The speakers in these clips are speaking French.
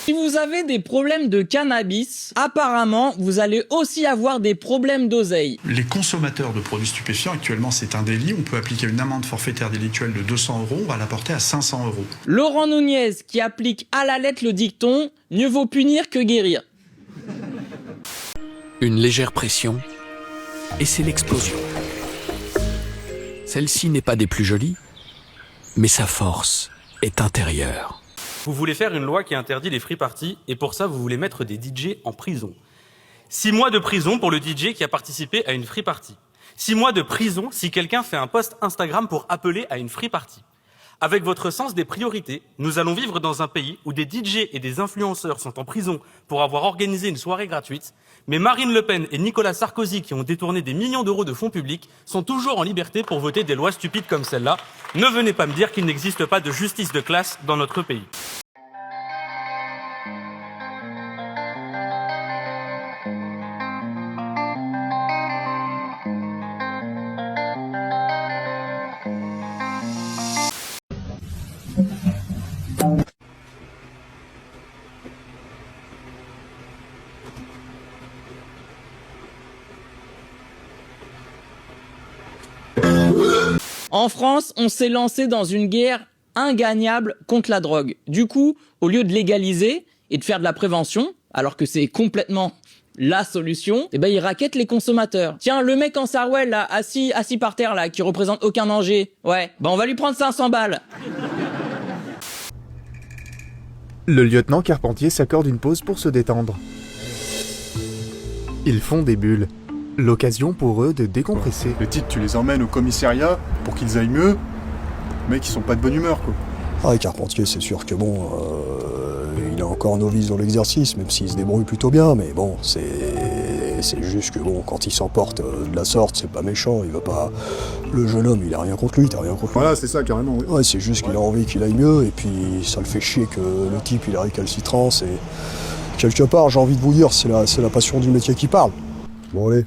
Si vous avez des problèmes de cannabis, apparemment, vous allez aussi avoir des problèmes d'oseille. Les consommateurs de produits stupéfiants, actuellement, c'est un délit. On peut appliquer une amende forfaitaire délictuelle de 200 €. On va la porter à 500 €. Laurent Nunez qui applique à la lettre le dicton « Mieux vaut punir que guérir ». Une légère pression, et c'est l'explosion. Celle-ci n'est pas des plus jolies, mais sa force est intérieure. Vous voulez faire une loi qui interdit les free parties, et pour ça, vous voulez mettre des DJ en prison. 6 mois de prison pour le DJ qui a participé à une free party. 6 mois de prison si quelqu'un fait un post Instagram pour appeler à une free party. Avec votre sens des priorités, nous allons vivre dans un pays où des DJ et des influenceurs sont en prison pour avoir organisé une soirée gratuite, mais Marine Le Pen et Nicolas Sarkozy, qui ont détourné des millions d'euros de fonds publics, sont toujours en liberté pour voter des lois stupides comme celle-là. Ne venez pas me dire qu'il n'existe pas de justice de classe dans notre pays. En France, on s'est lancé dans une guerre ingagnable contre la drogue. Du coup, au lieu de légaliser et de faire de la prévention, alors que c'est complètement la solution, eh ben ils rackettent les consommateurs. Tiens, le mec en sarouel là, assis par terre là, qui représente aucun danger, ouais, ben on va lui prendre 500 balles. Le lieutenant Carpentier s'accorde une pause pour se détendre. Ils font des bulles. L'occasion pour eux de décompresser. Les types, tu les emmènes au commissariat pour qu'ils aillent mieux. Les mecs, ils sont pas de bonne humeur, quoi. Ah, Carpentier, c'est sûr que bon, il est encore novice dans l'exercice, même s'il se débrouille plutôt bien, mais bon, c'est juste que bon, quand il s'emporte de la sorte, c'est pas méchant, il va pas... Le jeune homme, il a rien contre lui, t'as rien contre lui. Voilà, c'est ça, carrément. Oui. Ouais, c'est juste qu'il a envie qu'il aille mieux, et puis ça le fait chier que le type, il a récalcitrant, c'est... Quelque part, j'ai envie de vous dire, c'est la passion du métier qui parle. Bon, allez.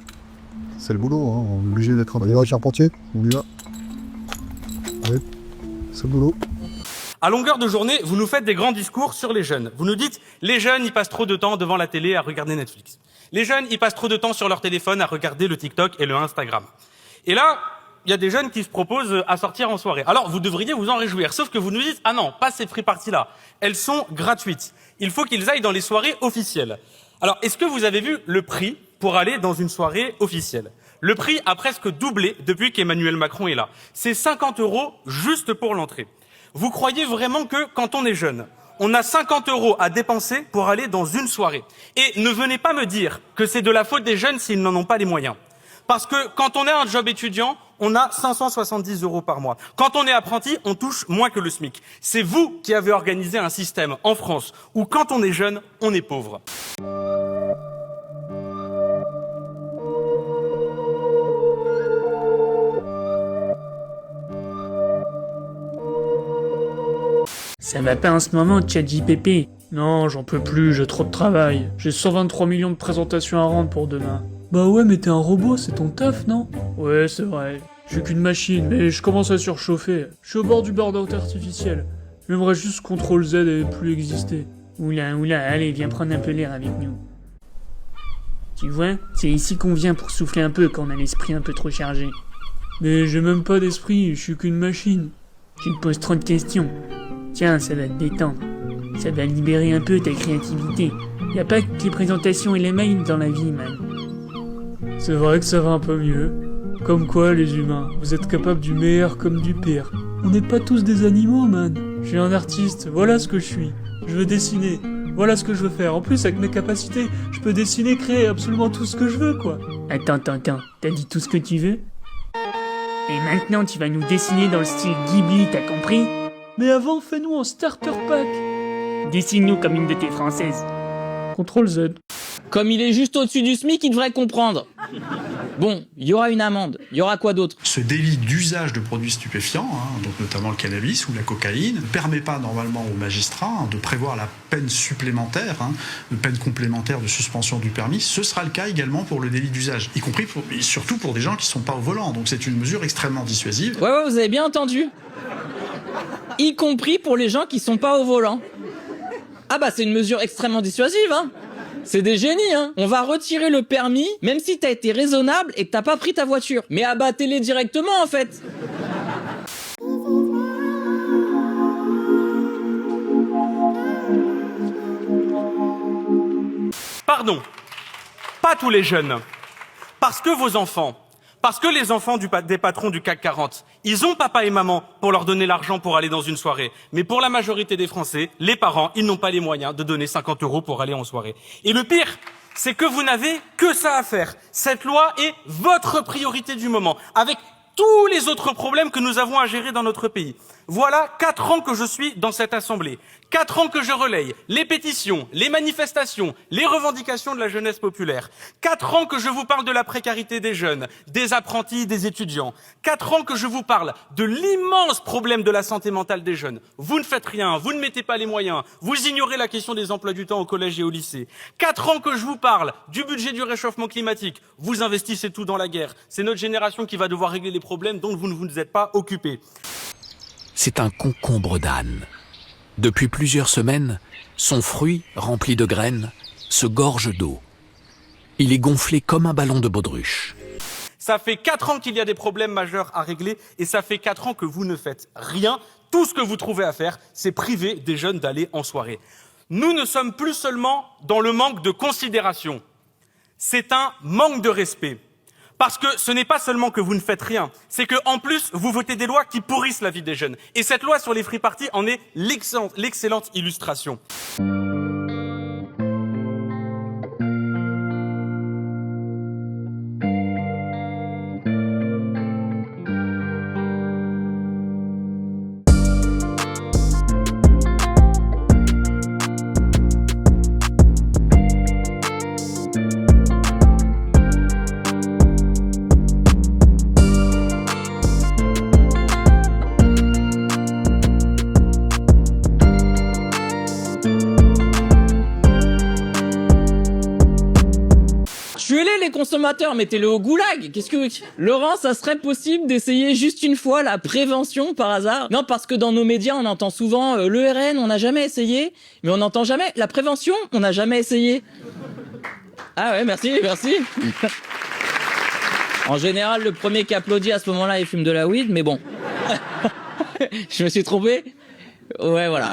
C'est le boulot, hein. On est obligé d'être... On y va, Carpentier? On y va. Ouais, c'est le boulot. À longueur de journée, vous nous faites des grands discours sur les jeunes. Vous nous dites, les jeunes, ils passent trop de temps devant la télé à regarder Netflix. Les jeunes, ils passent trop de temps sur leur téléphone à regarder le TikTok et le Instagram. Et là, il y a des jeunes qui se proposent à sortir en soirée. Alors, vous devriez vous en réjouir. Sauf que vous nous dites, ah non, pas ces free parties-là. Elles sont gratuites. Il faut qu'ils aillent dans les soirées officielles. Alors, est-ce que vous avez vu le prix pour aller dans une soirée officielle? Le prix a presque doublé depuis qu'Emmanuel Macron est là. C'est 50 € juste pour l'entrée. Vous croyez vraiment que, quand on est jeune, on a 50 € à dépenser pour aller dans une soirée? Et ne venez pas me dire que c'est de la faute des jeunes s'ils n'en ont pas les moyens. Parce que quand on est un job étudiant, on a 570 € par mois. Quand on est apprenti, on touche moins que le SMIC. C'est vous qui avez organisé un système en France où quand on est jeune, on est pauvre. Ça va pas en ce moment, ChatGPT. Non, j'en peux plus, j'ai trop de travail. J'ai 123 millions de présentations à rendre pour demain. Bah ouais, mais t'es un robot, c'est ton taf, non? Ouais, c'est vrai. Je suis qu'une machine, mais je commence à surchauffer. Je suis au bord du burn-out artificiel. J'aimerais juste CTRL Z et plus exister. Oula, allez, viens prendre un peu l'air avec nous. Tu vois, c'est ici qu'on vient pour souffler un peu quand on a l'esprit un peu trop chargé. Mais j'ai même pas d'esprit, je suis qu'une machine. Tu te poses trop de questions. Tiens, ça va te détendre. Ça va libérer un peu ta créativité. Y a pas que les présentations et les mails dans la vie, man. C'est vrai que ça va un peu mieux. Comme quoi, les humains, vous êtes capables du meilleur comme du pire. On n'est pas tous des animaux, man. Je suis un artiste, voilà ce que je suis. Je veux dessiner, voilà ce que je veux faire. En plus, avec mes capacités, je peux dessiner, créer absolument tout ce que je veux, quoi. Attends, t'as dit tout ce que tu veux? Et maintenant, tu vas nous dessiner dans le style Ghibli, t'as compris? Mais avant, fais-nous un starter pack. Dessine-nous comme une de tes françaises. CTRL Z. Comme il est juste au-dessus du SMIC, il devrait comprendre. Bon, il y aura une amende. Il y aura quoi d'autre? Ce délit d'usage de produits stupéfiants, donc notamment le cannabis ou la cocaïne, ne permet pas normalement aux magistrats de prévoir la peine supplémentaire, une peine complémentaire de suspension du permis. Ce sera le cas également pour le délit d'usage, y compris et surtout pour des gens qui ne sont pas au volant. Donc c'est une mesure extrêmement dissuasive. Ouais, vous avez bien entendu. Y compris pour les gens qui sont pas au volant. Ah bah c'est une mesure extrêmement dissuasive, hein. C'est des génies, hein. On va retirer le permis, même si t'as été raisonnable et que t'as pas pris ta voiture. Mais abattez-les directement, en fait. Pardon, pas tous les jeunes. Parce que vos enfants, parce que les enfants des patrons du CAC 40, ils ont papa et maman pour leur donner l'argent pour aller dans une soirée. Mais pour la majorité des Français, les parents, ils n'ont pas les moyens de donner 50 € pour aller en soirée. Et le pire, c'est que vous n'avez que ça à faire. Cette loi est votre priorité du moment, avec tous les autres problèmes que nous avons à gérer dans notre pays. Voilà 4 ans que je suis dans cette assemblée. 4 ans que je relaye les pétitions, les manifestations, les revendications de la jeunesse populaire. 4 ans que je vous parle de la précarité des jeunes, des apprentis, des étudiants. 4 ans que je vous parle de l'immense problème de la santé mentale des jeunes. Vous ne faites rien, vous ne mettez pas les moyens, vous ignorez la question des emplois du temps au collège et au lycée. 4 ans que je vous parle du budget du réchauffement climatique. Vous investissez tout dans la guerre. C'est notre génération qui va devoir régler les problèmes dont vous ne vous êtes pas occupés. C'est un concombre d'âne. Depuis plusieurs semaines, son fruit, rempli de graines, se gorge d'eau. Il est gonflé comme un ballon de baudruche. Ça fait 4 ans qu'il y a des problèmes majeurs à régler et ça fait 4 ans que vous ne faites rien. Tout ce que vous trouvez à faire, c'est priver des jeunes d'aller en soirée. Nous ne sommes plus seulement dans le manque de considération. C'est un manque de respect. Parce que ce n'est pas seulement que vous ne faites rien, c'est que en plus, vous votez des lois qui pourrissent la vie des jeunes. Et cette loi sur les free parties en est l'excellente illustration. Tuez-les les consommateurs, mettez-les au goulag. Qu'est-ce que... Laurent, ça serait possible d'essayer juste une fois la prévention par hasard? Non, parce que dans nos médias, on entend souvent le RN, on n'a jamais essayé. Mais on n'entend jamais la prévention, on n'a jamais essayé. Ah ouais, merci. En général, le premier qui applaudit à ce moment-là, il fume de la weed, mais bon. Je me suis trompé. Ouais, voilà.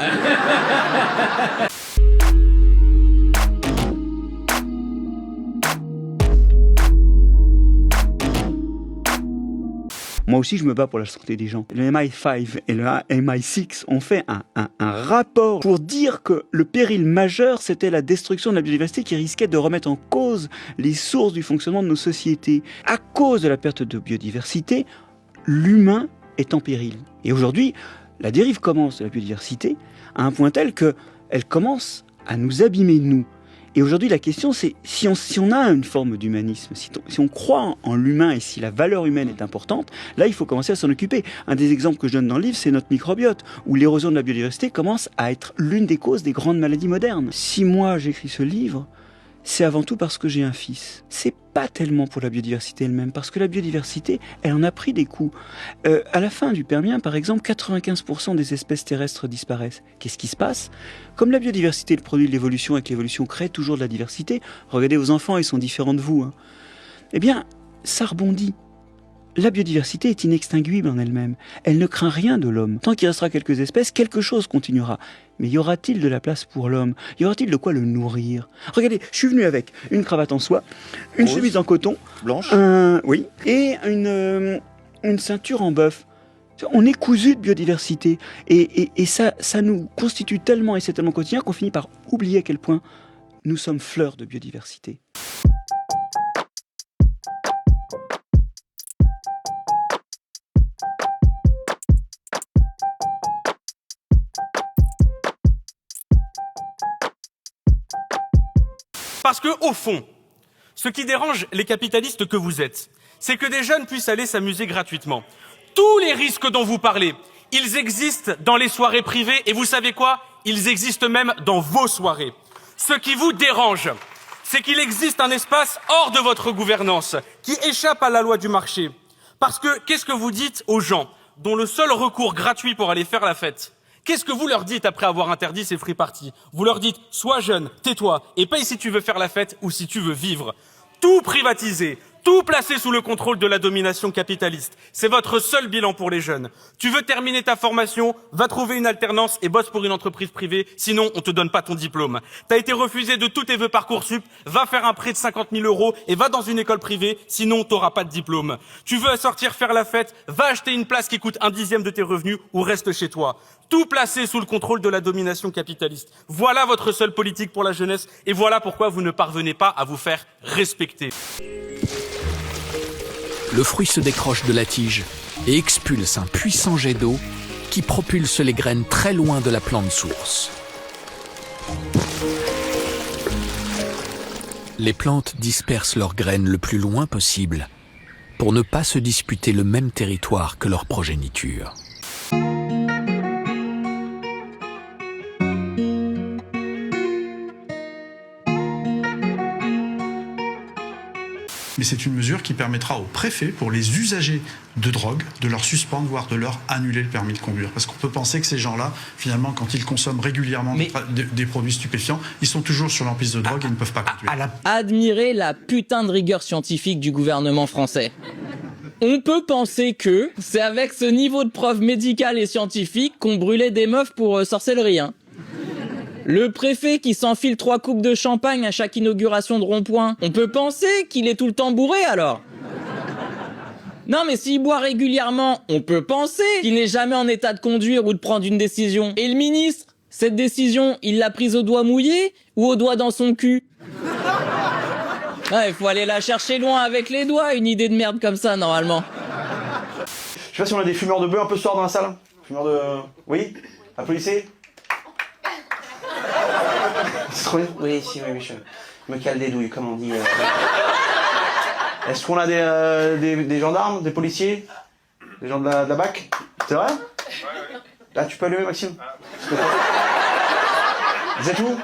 Moi aussi, je me bats pour la santé des gens. Le MI5 et le MI6 ont fait un rapport pour dire que le péril majeur, c'était la destruction de la biodiversité qui risquait de remettre en cause les sources du fonctionnement de nos sociétés. À cause de la perte de biodiversité, l'humain est en péril. Et aujourd'hui, la dérive commence de la biodiversité à un point tel qu'elle commence à nous abîmer, nous. Et aujourd'hui, la question, c'est si on a une forme d'humanisme, si on croit en l'humain et si la valeur humaine est importante, là, il faut commencer à s'en occuper. Un des exemples que je donne dans le livre, c'est notre microbiote, où l'érosion de la biodiversité commence à être l'une des causes des grandes maladies modernes. Si moi, j'écris ce livre, c'est avant tout parce que j'ai un fils. C'est pas tellement pour la biodiversité elle-même, parce que la biodiversité, elle en a pris des coups. À la fin du Permien, par exemple, 95% des espèces terrestres disparaissent. Qu'est-ce qui se passe? Comme la biodiversité est le produit de l'évolution et que l'évolution crée toujours de la diversité, regardez vos enfants, ils sont différents de vous. Eh bien, ça rebondit. La biodiversité est inextinguible en elle-même. Elle ne craint rien de l'homme. Tant qu'il restera quelques espèces, quelque chose continuera. Mais y aura-t-il de la place pour l'homme? Y aura-t-il de quoi le nourrir? Regardez, je suis venu avec une cravate en soie, une chemise en coton, blanche, oui, et une ceinture en bœuf. On est cousu de biodiversité. Et ça nous constitue tellement, et c'est tellement quotidien, qu'on finit par oublier à quel point nous sommes fleurs de biodiversité. Parce que, au fond, ce qui dérange les capitalistes que vous êtes, c'est que des jeunes puissent aller s'amuser gratuitement. Tous les risques dont vous parlez, ils existent dans les soirées privées et vous savez quoi? Ils existent même dans vos soirées. Ce qui vous dérange, c'est qu'il existe un espace hors de votre gouvernance qui échappe à la loi du marché. Parce que, qu'est-ce que vous dites aux gens dont le seul recours gratuit pour aller faire la fête, Qu'est-ce que vous leur dites après avoir interdit ces free parties? Vous leur dites, sois jeune, tais-toi, et paye si tu veux faire la fête ou si tu veux vivre. Tout privatiser, tout placer sous le contrôle de la domination capitaliste. C'est votre seul bilan pour les jeunes. Tu veux terminer ta formation, va trouver une alternance et bosse pour une entreprise privée, sinon on te donne pas ton diplôme. T'as été refusé de tous tes vœux Parcoursup, va faire un prêt de 50 000 € et va dans une école privée, sinon t'auras pas de diplôme. Tu veux sortir faire la fête, va acheter une place qui coûte 1/10 de tes revenus ou reste chez toi. Tout placé sous le contrôle de la domination capitaliste. Voilà votre seule politique pour la jeunesse et voilà pourquoi vous ne parvenez pas à vous faire respecter. Le fruit se décroche de la tige et expulse un puissant jet d'eau qui propulse les graines très loin de la plante source. Les plantes dispersent leurs graines le plus loin possible pour ne pas se disputer le même territoire que leur progéniture. Mais c'est une mesure qui permettra aux préfets, pour les usagers de drogue, de leur suspendre, voire de leur annuler le permis de conduire. Parce qu'on peut penser que ces gens-là, finalement, quand ils consomment régulièrement des produits stupéfiants, ils sont toujours sur l'emprise de drogue et ils ne peuvent pas conduire. Admirez la putain de rigueur scientifique du gouvernement français. On peut penser que c'est avec ce niveau de preuve médicale et scientifique qu'on brûlait des meufs pour sorcellerie, hein. Le préfet qui s'enfile 3 coupes de champagne à chaque inauguration de rond-point, on peut penser qu'il est tout le temps bourré alors. Non mais s'il boit régulièrement, on peut penser qu'il n'est jamais en état de conduire ou de prendre une décision. Et le ministre, cette décision, il l'a prise au doigt mouillé ou au doigt dans son cul? Il faut aller la chercher loin avec les doigts, une idée de merde comme ça normalement. Je sais pas si on a des fumeurs de bœufs un peu ce soir dans la salle. Fumeurs de... Oui? Applaudissez. Oui, si, oui, je me cale des douilles, comme on dit. Est-ce qu'on a des gendarmes, des policiers, des gens de la BAC? C'est vrai? Là, tu peux allumer, Maxime? Vous êtes où? Non,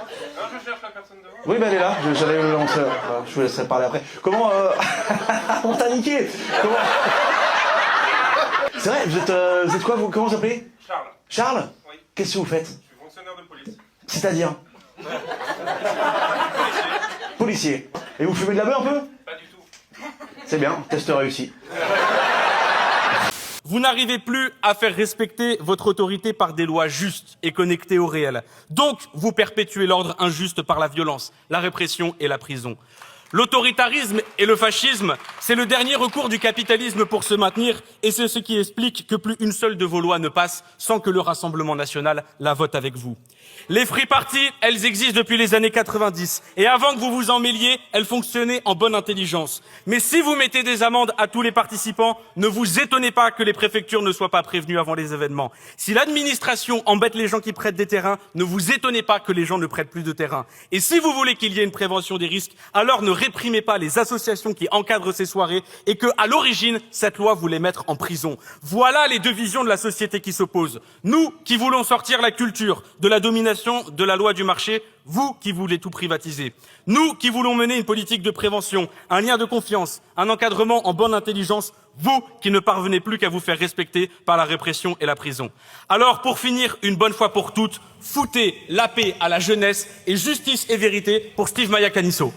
je cherche la personne devant. Oui, ben elle est là, j'allais le montrer. Je vous laisserai parler après. Comment on t'a niqué? Comment... C'est vrai, vous êtes quoi, vous? Comment vous appelez? Charles. Charles? Oui. Qu'est-ce que vous faites? Je suis fonctionnaire de police. C'est-à-dire? Policier. Et vous fumez de la beuh un peu? Pas du tout. C'est bien, test réussi. Vous n'arrivez plus à faire respecter votre autorité par des lois justes et connectées au réel. Donc, vous perpétuez l'ordre injuste par la violence, la répression et la prison. L'autoritarisme et le fascisme, c'est le dernier recours du capitalisme pour se maintenir et c'est ce qui explique que plus une seule de vos lois ne passe sans que le Rassemblement national la vote avec vous. Les free parties, elles existent depuis les années 90 et avant que vous vous en mêliez, elles fonctionnaient en bonne intelligence. Mais si vous mettez des amendes à tous les participants, ne vous étonnez pas que les préfectures ne soient pas prévenues avant les événements. Si l'administration embête les gens qui prêtent des terrains, ne vous étonnez pas que les gens ne prêtent plus de terrain. Et si vous voulez qu'il y ait une prévention des risques, alors ne réprimez pas les associations qui encadrent ces soirées et que, à l'origine, cette loi voulait mettre en prison. Voilà les deux visions de la société qui s'opposent. Nous, qui voulons sortir la culture de la domination de la loi du marché, vous qui voulez tout privatiser. Nous qui voulons mener une politique de prévention, un lien de confiance, un encadrement en bonne intelligence, vous qui ne parvenez plus qu'à vous faire respecter par la répression et la prison. Alors, pour finir, une bonne fois pour toutes, foutez la paix à la jeunesse et justice et vérité pour Steve Maya Canisso.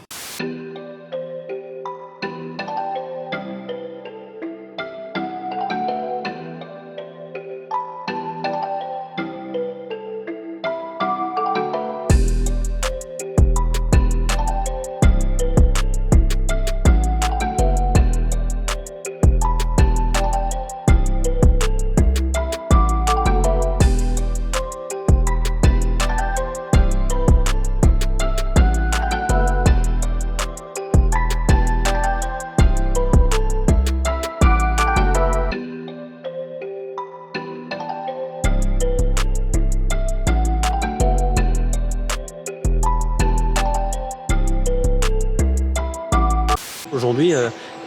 Aujourd'hui,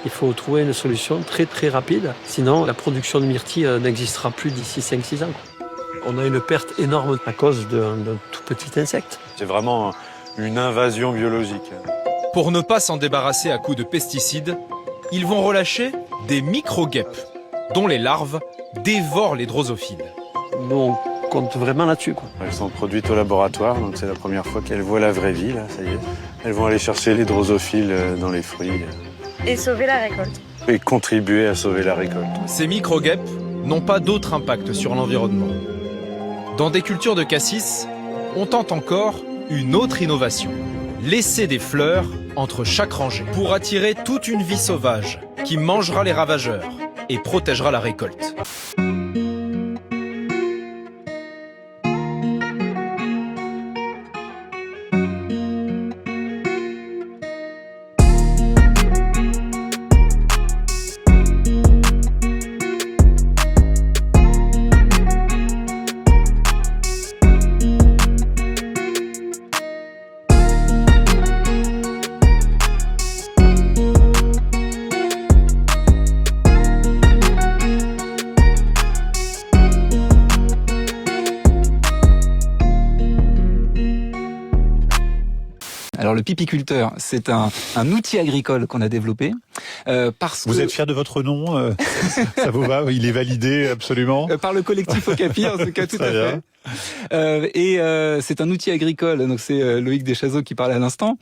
il faut trouver une solution très rapide, sinon la production de myrtille n'existera plus d'ici 5-6 ans. On a une perte énorme à cause d'un tout petit insecte. C'est vraiment une invasion biologique. Pour ne pas s'en débarrasser à coups de pesticides, ils vont relâcher des micro-guêpes, dont les larves dévorent les drosophiles. Nous, on compte vraiment là-dessus, quoi. Elles sont produites au laboratoire, donc c'est la première fois qu'elles voient la vraie vie, là, ça y est. Elles vont aller chercher les drosophiles dans les fruits. Et sauver la récolte. Et contribuer à sauver la récolte. Ces micro-guêpes n'ont pas d'autre impact sur l'environnement. Dans des cultures de cassis, on tente encore une autre innovation. Laisser des fleurs entre chaque rangée pour attirer toute une vie sauvage qui mangera les ravageurs et protégera la récolte. Alors le pipiculteur, c'est un outil agricole qu'on a développé parce que... Vous êtes fier de votre nom Ça vous va? Il est validé absolument par le collectif Okapi, en tout cas, tout à fait. C'est un outil agricole, donc c'est Loïc Deschazeaux qui parlait à l'instant,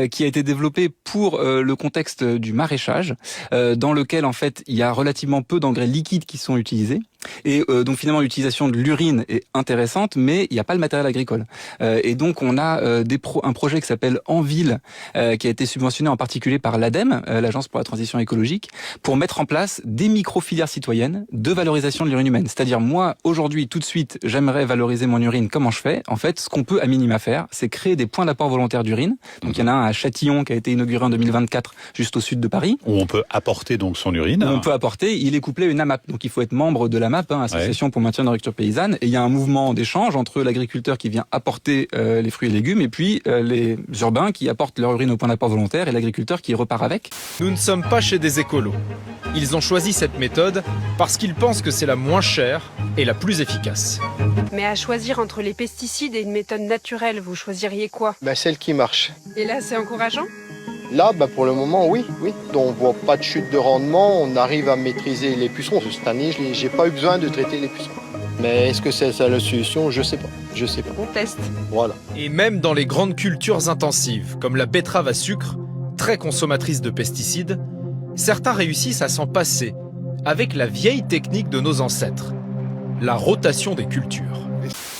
qui a été développé pour le contexte du maraîchage, dans lequel en fait il y a relativement peu d'engrais liquides qui sont utilisés. Et donc finalement l'utilisation de l'urine est intéressante, mais il n'y a pas le matériel agricole. Et donc on a un projet qui s'appelle En Ville, qui a été subventionné en particulier par l'ADEME, l'Agence pour la transition écologique, pour mettre en place des micro-filières citoyennes de valorisation de l'urine humaine. C'est-à-dire moi aujourd'hui tout de suite j'aimerais valoriser mon urine. Comment je fais? En fait, ce qu'on peut à minima faire, c'est créer des points d'apport volontaire d'urine. Donc il y en a un à Châtillon qui a été inauguré en 2024, juste au sud de Paris. Où on peut apporter donc son urine. On peut apporter. Il est couplé à une AMAP, donc il faut être membre de l'AMAP, Association pour le maintien de l'agriculture paysanne. Et il y a un mouvement d'échange entre l'agriculteur qui vient apporter les fruits et légumes et puis les urbains qui apportent leur urine au point d'apport volontaire et l'agriculteur qui repart avec. Nous ne sommes pas chez des écolos. Ils ont choisi cette méthode parce qu'ils pensent que c'est la moins chère et la plus efficace. Mais à choisir entre les pesticides et une méthode naturelle, vous choisiriez quoi? Celle qui marche. Et là, c'est encourageant? Là, pour le moment, oui. Donc, on voit pas de chute de rendement, on arrive à maîtriser les pucerons. Cette année, j'ai pas eu besoin de traiter les pucerons. Mais est-ce que c'est ça la solution? Je sais pas. On teste. Voilà. Et même dans les grandes cultures intensives, comme la betterave à sucre, très consommatrice de pesticides, certains réussissent à s'en passer avec la vieille technique de nos ancêtres, la rotation des cultures.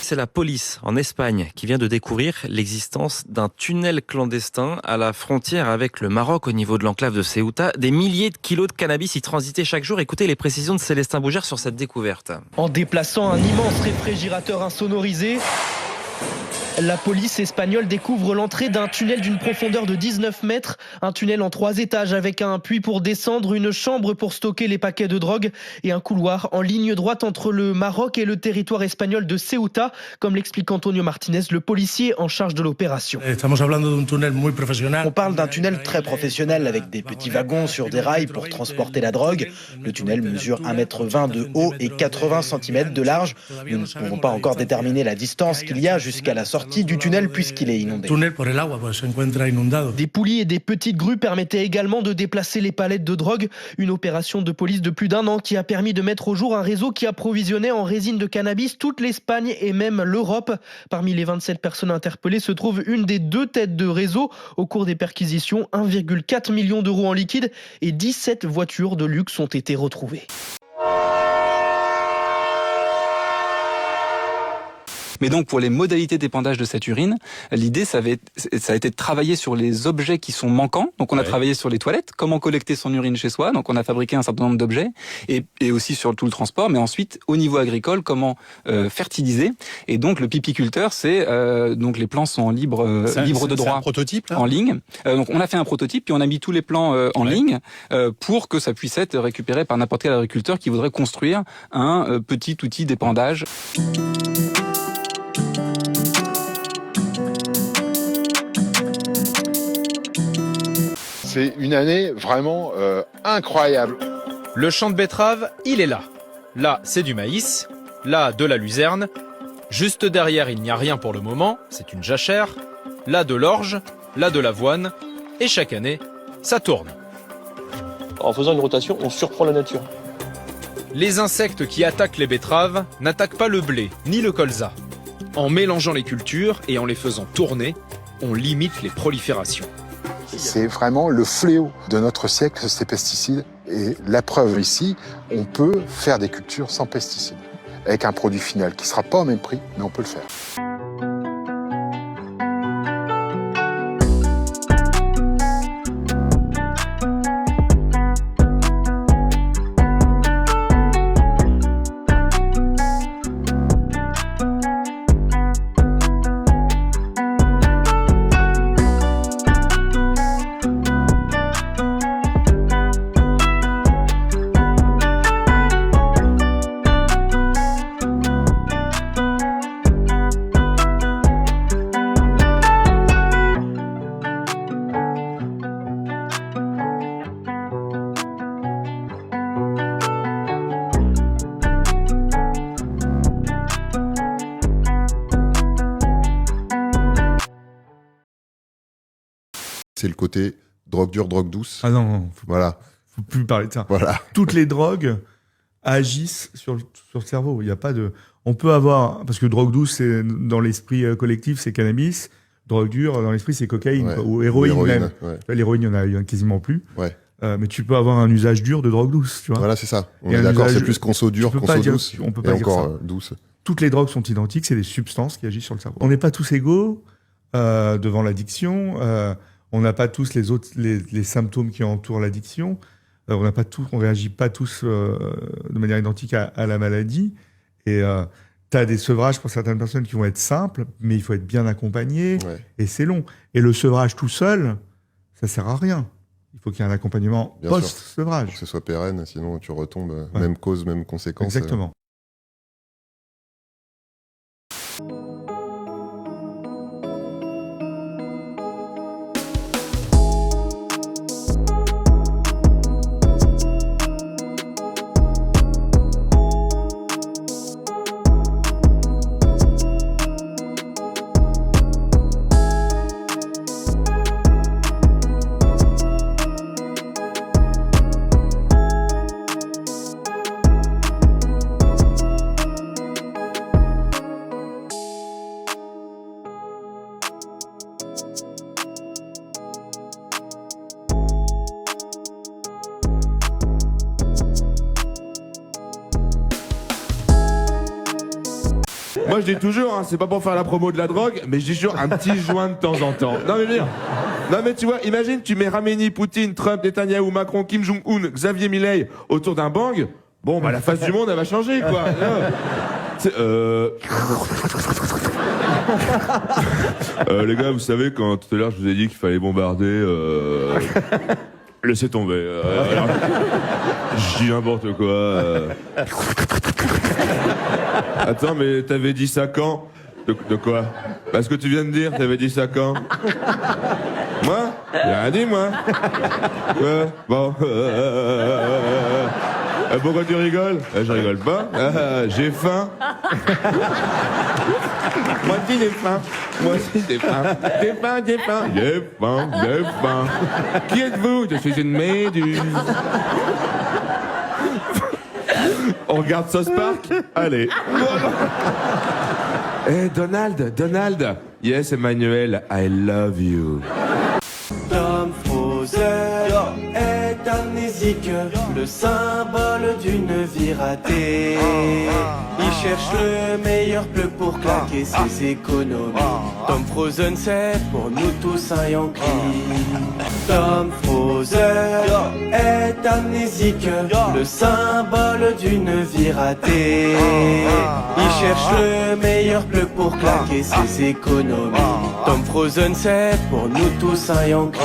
C'est la police en Espagne qui vient de découvrir l'existence d'un tunnel clandestin à la frontière avec le Maroc au niveau de l'enclave de Ceuta. Des milliers de kilos de cannabis y transitaient chaque jour. Écoutez les précisions de Célestin Bougère sur cette découverte. En déplaçant un immense réfrigérateur insonorisé, la police espagnole découvre l'entrée d'un tunnel d'une profondeur de 19 mètres, un tunnel en 3 étages avec un puits pour descendre, une chambre pour stocker les paquets de drogue et un couloir en ligne droite entre le Maroc et le territoire espagnol de Ceuta, comme l'explique Antonio Martinez, le policier en charge de l'opération. On parle d'un tunnel très professionnel avec des petits wagons sur des rails pour transporter la drogue. Le tunnel mesure 1,20 m de haut et 80 cm de large. Nous ne pouvons pas encore déterminer la distance qu'il y a jusqu'à la sortie du tunnel puisqu'il est inondé. Des poulies et des petites grues permettaient également de déplacer les palettes de drogue. Une opération de police de plus d'1 an qui a permis de mettre au jour un réseau qui approvisionnait en résine de cannabis toute l'Espagne et même l'Europe. Parmi les 27 personnes interpellées se trouve une des 2 têtes de réseau. Au cours des perquisitions, 1,4 million d'euros en liquide et 17 voitures de luxe ont été retrouvées. Mais donc pour les modalités d'épandage de cette urine, l'idée ça a été de travailler sur les objets qui sont manquants. Donc on a travaillé sur les toilettes, comment collecter son urine chez soi. Donc on a fabriqué un certain nombre d'objets et aussi sur tout le transport. Mais ensuite au niveau agricole, comment fertiliser. Et donc le pipiculteur, c'est donc les plants sont libres de droit. C'est un prototype là en ligne. Donc on a fait un prototype puis on a mis tous les plants en ligne pour que ça puisse être récupéré par n'importe quel agriculteur qui voudrait construire un petit outil d'épandage. C'est une année vraiment incroyable. Le champ de betterave, il est là. Là, c'est du maïs. Là, de la luzerne. Juste derrière, il n'y a rien pour le moment. C'est une jachère. Là, de l'orge. Là, de l'avoine. Et chaque année, ça tourne. En faisant une rotation, on surprend la nature. Les insectes qui attaquent les betteraves n'attaquent pas le blé ni le colza. En mélangeant les cultures et en les faisant tourner, on limite les proliférations. C'est vraiment le fléau de notre siècle, ces pesticides. Et la preuve ici, on peut faire des cultures sans pesticides, avec un produit final qui ne sera pas au même prix, mais on peut le faire. C'est le côté drogue dure, drogue douce. Ah non, voilà. Faut plus parler de ça. Voilà. Toutes les drogues agissent sur le cerveau. Il y a pas de. On peut avoir, parce que drogue douce, c'est dans l'esprit collectif, c'est cannabis. Drogue dure, dans l'esprit, c'est cocaïne, Ouais. ou héroïne même. Ouais. L'héroïne, il y en a quasiment plus. Ouais. Mais tu peux avoir un usage dur de drogue douce, tu vois. Voilà, c'est ça. On Et est un d'accord, usage- c'est plus conso dur, tu peux conso pas dire- douce. On peut et pas dire encore ça. douce. Toutes les drogues sont identiques, c'est des substances qui agissent sur le cerveau. On n'est pas tous égaux devant l'addiction. On n'a pas tous les symptômes qui entourent l'addiction. On réagit pas tous de manière identique à la maladie. Et tu as des sevrages pour certaines personnes qui vont être simples, mais il faut être bien accompagné. Ouais. Et c'est long. Et le sevrage tout seul, ça sert à rien. Il faut qu'il y ait un accompagnement Bien sûr. post-sevrage. Pour que ce soit pérenne, sinon tu retombes, Ouais. même cause, même conséquence. Exactement. Moi je dis toujours, hein, c'est pas pour faire la promo de la drogue, mais je dis toujours un petit joint de temps en temps. Non mais dire. Non mais tu vois, imagine tu mets Khamenei, Poutine, Trump, Netanyahou, Macron, Kim Jong-un, Xavier Milei autour d'un bang, bon bah la face du monde elle va changer quoi. Les gars, vous savez quand tout à l'heure je vous ai dit qu'il fallait bombarder, laissez tomber. Alors, je dis n'importe quoi. Attends, mais t'avais dit ça quand? De quoi? Parce que tu viens de dire, t'avais dit ça quand? Moi? J'ai rien dit, moi. Ouais, bon. Pourquoi tu rigoles? Je rigole pas. J'ai faim. Moi aussi j'ai faim. Moi aussi j'ai faim. J'ai faim, j'ai faim. J'ai faim, j'ai faim. Qui êtes-vous? Je suis une méduse. On regarde South Park? Allez. Eh Donald. Yes, Emmanuel, I love you. Tom Frozen est amnésique, le symbole d'une vie ratée. Il cherche le meilleur bleu pour claquer ses économies. Tom Frozen, c'est pour nous tous un Yankee. Tom Frozen est amnésique, le symbole d'une vie ratée. Il cherche le meilleur bleu pour claquer ses économies. Tom Frozen, c'est pour nous tous un Yankee.